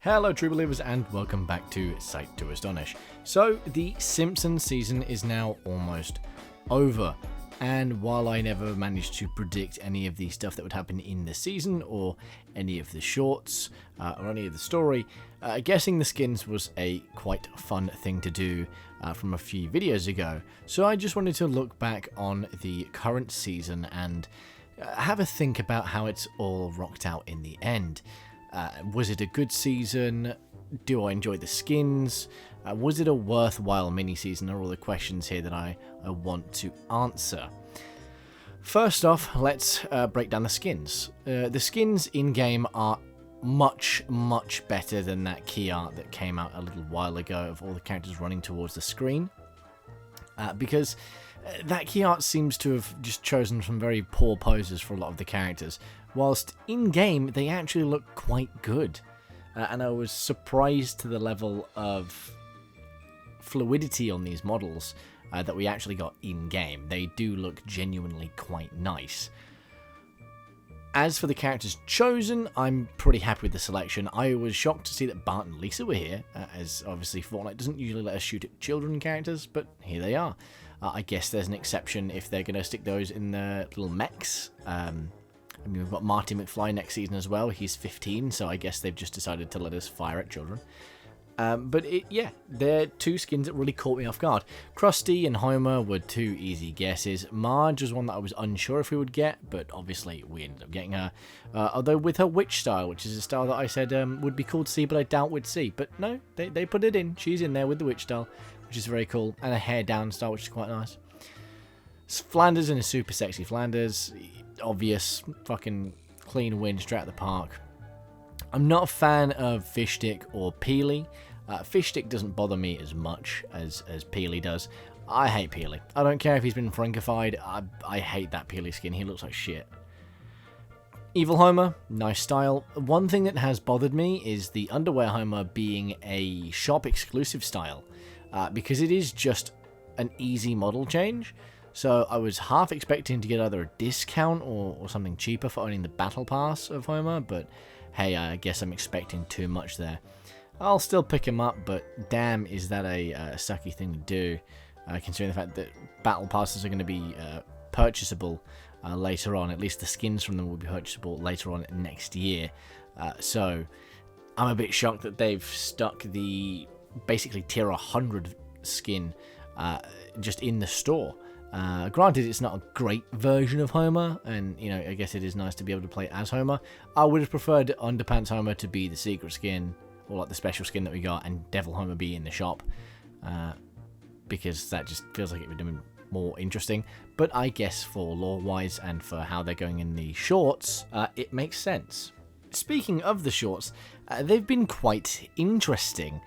Hello true believers and welcome back to Sight to Astonish. So the Simpsons season is now almost over, and while I never managed to predict any of the stuff that would happen in the season or any of the shorts or any of the story, guessing the skins was a quite fun thing to do from a few videos ago. So I just wanted to look back on the current season and have a think about how it's all rocked out in the end. Was it a good season? Do I enjoy the skins? Was it a worthwhile mini-season? Are all the questions here that I want to answer. First off, let's break down the skins. The skins in-game are much better than that key art that came out a little while ago of all the characters running towards the screen. Because that key art seems to have just chosen some very poor poses for a lot of the characters, whilst in-game they actually look quite good. And I was surprised to the level of fluidity on these models that we actually got in-game. They do look genuinely quite nice. As for the characters chosen, I'm pretty happy with the selection. I was shocked to see that Bart and Lisa were here, as obviously Fortnite doesn't usually let us shoot at children characters, but here they are. I guess there's an exception if they're going to stick those in the little mechs. I mean, we've got Marty McFly next season as well. He's 15, so I guess they've just decided to let us fire at children. Yeah, they're two skins that really caught me off guard. Krusty and Homer were two easy guesses. Marge was one that I was unsure if we would get, but obviously we ended up getting her. Although with her witch style, which is a style that I said would be cool to see, but I doubt we'd see. But no, they put it in. She's in there with the witch style, which is very cool. And a hair down style, which is quite nice. Flanders in a super sexy Flanders. Obvious, fucking clean win straight out the park. I'm not a fan of Fishstick or Peely. Fishstick doesn't bother me as much as Peely does. I hate Peely. I don't care if he's been Frankified. I hate that Peely skin. He looks like shit. Evil Homer, nice style. One thing that has bothered me is the underwear Homer being a shop exclusive style, because it is just an easy model change. So I was half expecting to get either a discount or something cheaper for owning the Battle Pass of Homer, but hey, I guess I'm expecting too much there. I'll still pick him up, but damn, is that a sucky thing to do, considering the fact that Battle Passes are going to be purchasable later on. At least the skins from them will be purchasable later on next year. So I'm a bit shocked that they've stuck the basically tier 100 skin just in the store. Granted, it's not a great version of Homer, and you know, I guess it is nice to be able to play as Homer. I would have preferred Underpants Homer to be the secret skin, or like the special skin that we got, and Devil Homer be in the shop, because that just feels like it would have been more interesting. But I guess for lore-wise and for how they're going in the shorts, it makes sense. Speaking of the shorts, they've been quite interesting.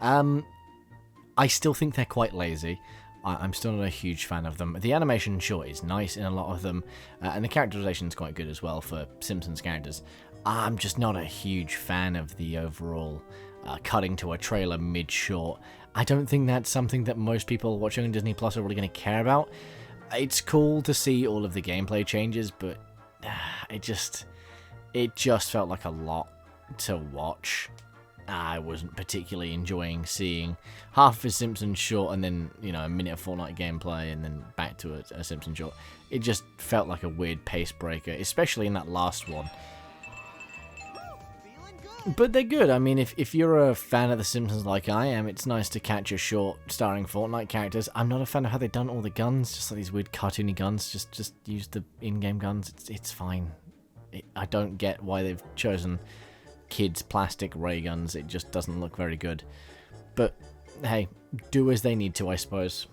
I still think they're quite lazy. I'm still not a huge fan of them. The animation, sure, is nice in a lot of them, and the characterization is quite good as well for Simpsons characters. I'm just not a huge fan of the overall cutting to a trailer mid-short. I don't think that's something that most people watching on Disney Plus are really going to care about. It's cool to see all of the gameplay changes, but it just felt like a lot to watch. I wasn't particularly enjoying seeing half of a Simpsons short and then, you know, a minute of Fortnite gameplay and then back to a Simpsons short. It just felt like a weird pace breaker, especially in that last one. But they're good. I mean, if you're a fan of The Simpsons like I am, it's nice to catch a short starring Fortnite characters. I'm not a fan of how they've done all the guns, just like these weird cartoony guns. Just use the in-game guns. It's fine. I don't get why they've chosen kids' plastic ray guns. It just doesn't look very good. But hey, do as they need to, I suppose.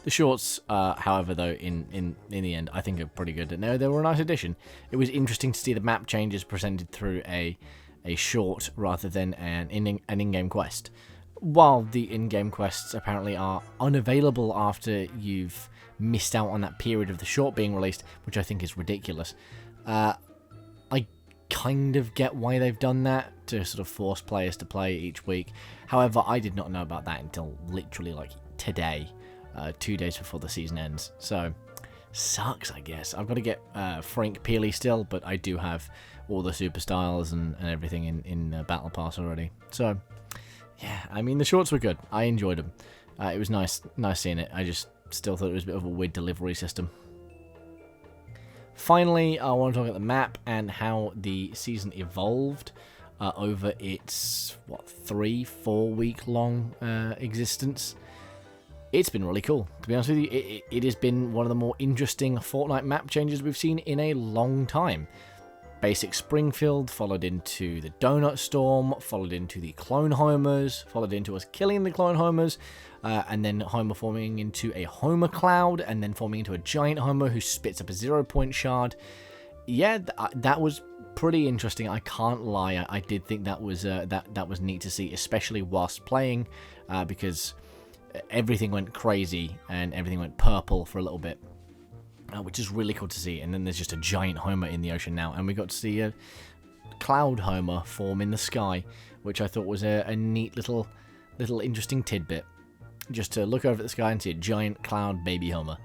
The shorts, however, though, in the end, I think are pretty good. No, they were a nice addition. It was interesting to see the map changes presented through a short rather than an in-game quest. While the in-game quests apparently are unavailable after you've missed out on that period of the short being released, which I think is ridiculous. I kind of get why they've done that, to sort of force players to play each week. However, I did not know about that until literally like today. 2 days before the season ends, so sucks, I guess. I've got to get Frank Peely still, but I do have all the super styles and everything in Battle Pass already. So, yeah, I mean, the shorts were good. I enjoyed them. It was nice seeing it. I just still thought it was a bit of a weird delivery system. Finally, I want to talk about the map and how the season evolved over its, 3-4 week long existence. It's been really cool, to be honest with you. It has been one of the more interesting Fortnite map changes we've seen in a long time. Basic Springfield, followed into the Donut Storm, followed into the Clone Homers, followed into us killing the Clone Homers, and then Homer forming into a Homer Cloud, and then forming into a giant Homer who spits up a 0-point shard. Yeah, that was pretty interesting. I can't lie. I did think that was that was neat to see, especially whilst playing, because everything went crazy and everything went purple for a little bit. Which is really cool to see. And then there's just a giant Homer in the ocean now, and we got to see a cloud Homer form in the sky, which I thought was a neat little interesting tidbit. Just to look over at the sky and see a giant cloud baby Homer.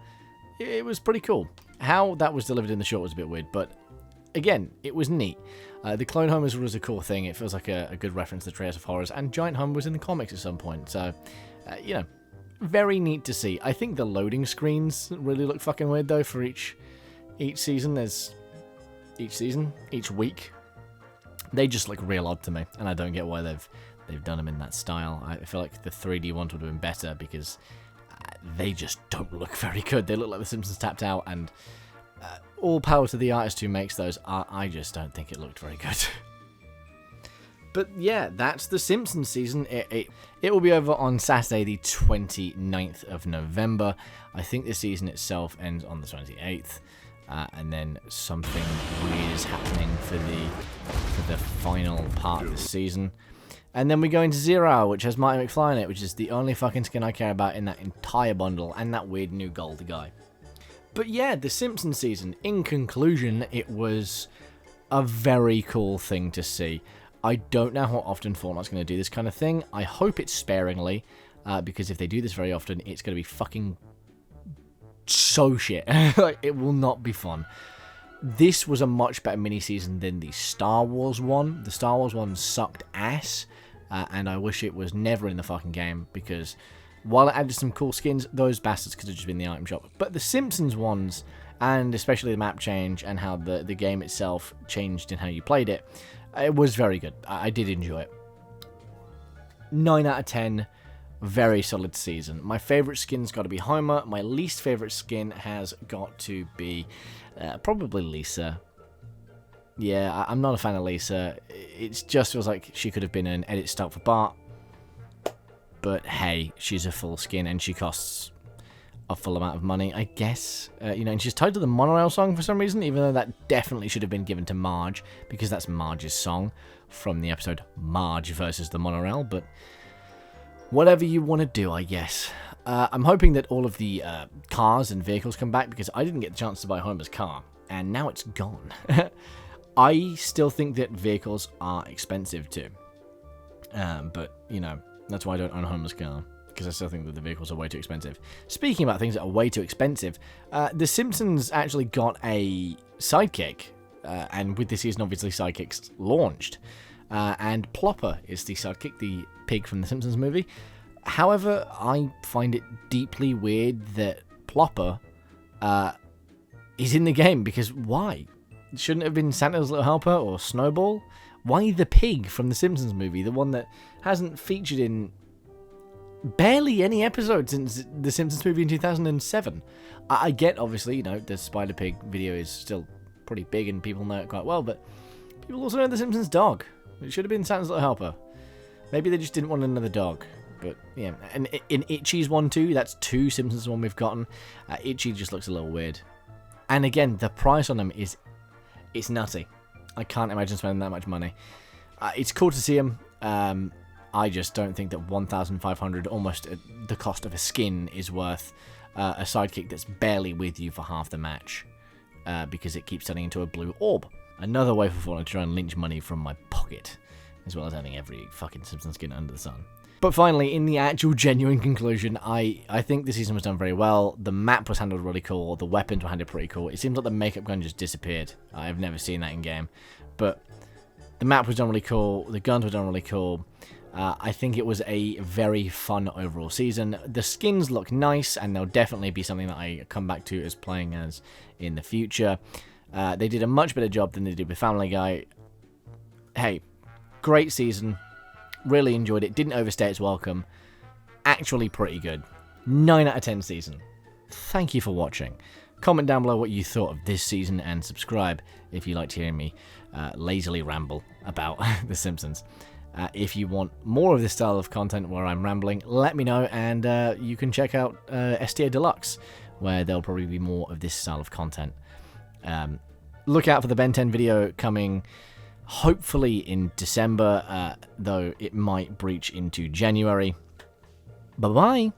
It was pretty cool. How that was delivered in the short was a bit weird, but again, it was neat. The Clone Homers was a cool thing. It feels like a good reference to Trails of Horrors, and Giant Homer was in the comics at some point, so, very neat to see. I think the loading screens really look fucking weird though for each season. Each week, they just look real odd to me, and I don't get why they've done them in that style. I feel like the 3D ones would have been better because they just don't look very good. They look like The Simpsons tapped out, and all power to the artist who makes those. I just don't think it looked very good. But yeah, that's the Simpsons season. It will be over on Saturday, the 29th of November. I think the season itself ends on the 28th. And then something weird is happening for the final part of the season. And then we go into 0 Hour, which has Marty McFly in it, which is the only fucking skin I care about in that entire bundle, and that weird new gold guy. But yeah, the Simpsons season, in conclusion, it was a very cool thing to see. I don't know how often Fortnite's going to do this kind of thing. I hope it's sparingly, because if they do this very often, it's going to be fucking so shit. Like, it will not be fun. This was a much better mini-season than the Star Wars one. The Star Wars one sucked ass, and I wish it was never in the fucking game, because while it added some cool skins, those bastards could have just been in the item shop. But the Simpsons ones, and especially the map change, and how the game itself changed in how you played it, it was very good. I did enjoy it. 9 out of 10. Very solid season. My favourite skin's got to be Homer. My least favourite skin has got to be probably Lisa. Yeah, I'm not a fan of Lisa. It just feels like she could have been an edit stock for Bart. But hey, she's a full skin and she costs a full amount of money, I guess. And she's tied to the Monorail song for some reason, even though that definitely should have been given to Marge, because that's Marge's song from the episode Marge versus the Monorail. But whatever you want to do, I guess. I'm hoping that all of the cars and vehicles come back, because I didn't get the chance to buy Homer's car, and now it's gone. I still think that vehicles are expensive too. But, that's why I don't own Homer's car, because I still think that the vehicles are way too expensive. Speaking about things that are way too expensive, The Simpsons actually got a sidekick, and with this season, obviously, Sidekicks launched. And Plopper is the sidekick, the pig from the Simpsons movie. However, I find it deeply weird that Plopper is in the game, because why? Shouldn't it have been Santa's Little Helper or Snowball? Why the pig from the Simpsons movie, the one that hasn't featured in barely any episodes since the Simpsons movie in 2007? I get, obviously, the Spider-Pig video is still pretty big and people know it quite well, but people also know the Simpsons dog. It should have been Santa's Little Helper. Maybe they just didn't want another dog. But, yeah. And in Itchy's one, too, that's 2 Simpsons one we've gotten. Itchy just looks a little weird. And again, the price on them it's nutty. I can't imagine spending that much money. It's cool to see them. I just don't think that 1,500, almost the cost of a skin, is worth a sidekick that's barely with you for half the match. Because it keeps turning into a blue orb. Another way for Fortnite to try and lynch money from my pocket. as well as having every fucking Simpsons skin under the sun. But finally, in the actual genuine conclusion, I think the season was done very well. The map was handled really cool. The weapons were handled pretty cool. It seems like the makeup gun just disappeared. I've never seen that in game. But the map was done really cool. The guns were done really cool. I think it was a very fun overall season. The skins look nice, and they'll definitely be something that I come back to as playing as in the future. They did a much better job than they did with Family Guy. Hey, great season. Really enjoyed it. Didn't overstay its welcome. Actually pretty good. 9 out of 10 season. Thank you for watching. Comment down below what you thought of this season, and subscribe if you liked hearing me lazily ramble about The Simpsons. If you want more of this style of content where I'm rambling, let me know, and you can check out STA Deluxe, where there'll probably be more of this style of content. Look out for the Ben 10 video coming hopefully in December, though it might breach into January. Bye-bye!